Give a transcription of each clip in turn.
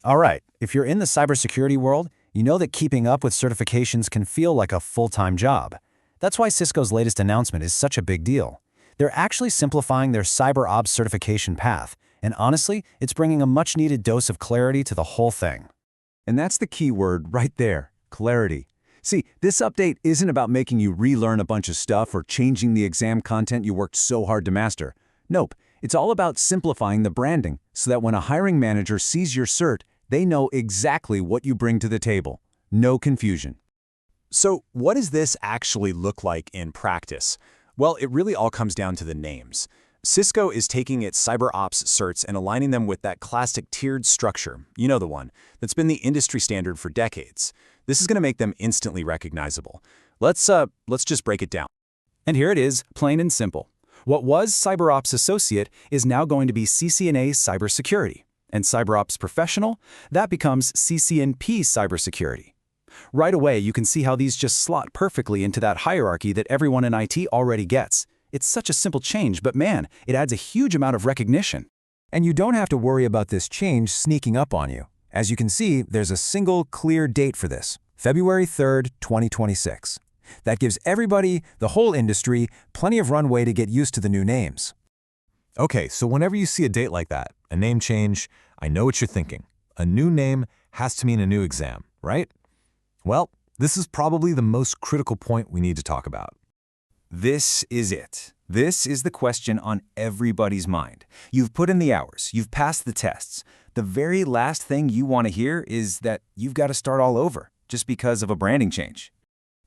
All right, if you're in the cybersecurity world, you know that keeping up with certifications can feel like a full-time job. That's why Cisco's latest announcement is such a big deal. They're actually simplifying their CyberOps certification path, and honestly, it's bringing a much-needed dose of clarity to the whole thing. And that's the key word right there, clarity. See, this update isn't about making you relearn a bunch of stuff or changing the exam content you worked so hard to master. Nope, it's all about simplifying the branding so that when a hiring manager sees your cert, they know exactly what you bring to the table. No confusion. So what does this actually look like in practice? Well, it really all comes down to the names. Cisco is taking its CyberOps certs and aligning them with that classic tiered structure, you know the one, that's been the industry standard for decades. This is going to make them instantly recognizable. Let's just break it down. And here it is, plain and simple. What was CyberOps Associate is now going to be CCNA Cybersecurity. And CyberOps Professional, that becomes CCNP Cybersecurity. Right away, you can see how these just slot perfectly into that hierarchy that everyone in IT already gets. It's such a simple change, but man, it adds a huge amount of recognition. And you don't have to worry about this change sneaking up on you. As you can see, there's a single clear date for this, February 3rd, 2026. That gives everybody, the whole industry, plenty of runway to get used to the new names. Okay, so whenever you see a date like that, a name change, I know what you're thinking. A new name has to mean a new exam, right? Well, this is probably the most critical point we need to talk about. This is it. This is the question on everybody's mind. You've put in the hours, you've passed the tests. The very last thing you want to hear is that you've got to start all over, just because of a branding change.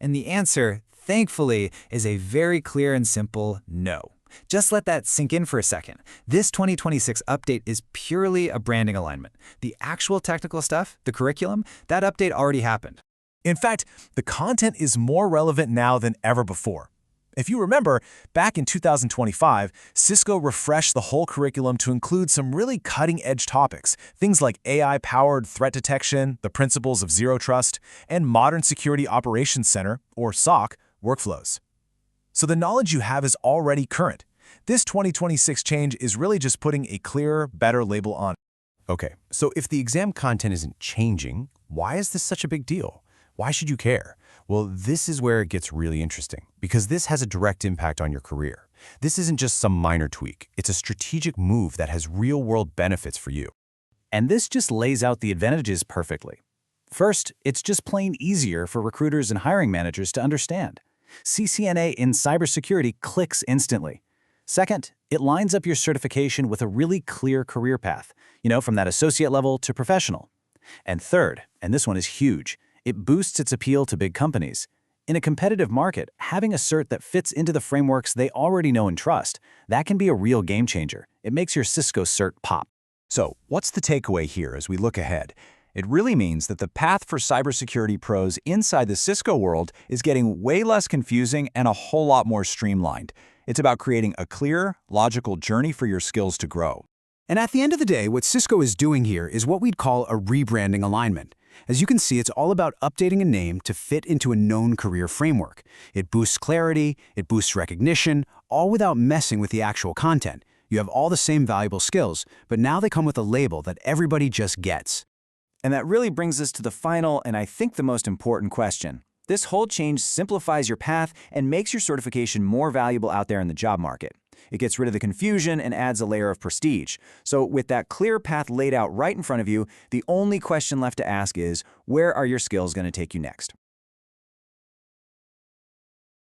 And the answer, thankfully, is a very clear and simple no. Just let that sink in for a second. This 2026 update is purely a branding alignment. The actual technical stuff, the curriculum, that update already happened. In fact, the content is more relevant now than ever before. If you remember, back in 2025, Cisco refreshed the whole curriculum to include some really cutting-edge topics, things like AI-powered threat detection, the principles of zero trust, and modern security operations center, or SOC, workflows. So the knowledge you have is already current. This 2026 change is really just putting a clearer, better label on it. Okay, so if the exam content isn't changing, why is this such a big deal? Why should you care? Well, this is where it gets really interesting, because this has a direct impact on your career. This isn't just some minor tweak. It's a strategic move that has real-world benefits for you. And this just lays out the advantages perfectly. First, it's just plain easier for recruiters and hiring managers to understand. CCNA in cybersecurity clicks instantly. Second, it lines up your certification with a really clear career path, from that associate level to professional. And third, and this one is huge, it boosts its appeal to big companies. In a competitive market, having a cert that fits into the frameworks they already know and trust, that can be a real game changer. It makes your Cisco cert pop. So, what's the takeaway here as we look ahead? It really means that the path for cybersecurity pros inside the Cisco world is getting way less confusing and a whole lot more streamlined. It's about creating a clear, logical journey for your skills to grow. And at the end of the day, what Cisco is doing here is what we'd call a rebranding alignment. As you can see, it's all about updating a name to fit into a known career framework. It boosts clarity, it boosts recognition, all without messing with the actual content. You have all the same valuable skills, but now they come with a label that everybody just gets. And that really brings us to the final and I think the most important question. This whole change simplifies your path and makes your certification more valuable out there in the job market. It gets rid of the confusion and adds a layer of prestige. So with that clear path laid out right in front of you, the only question left to ask is, where are your skills going to take you next?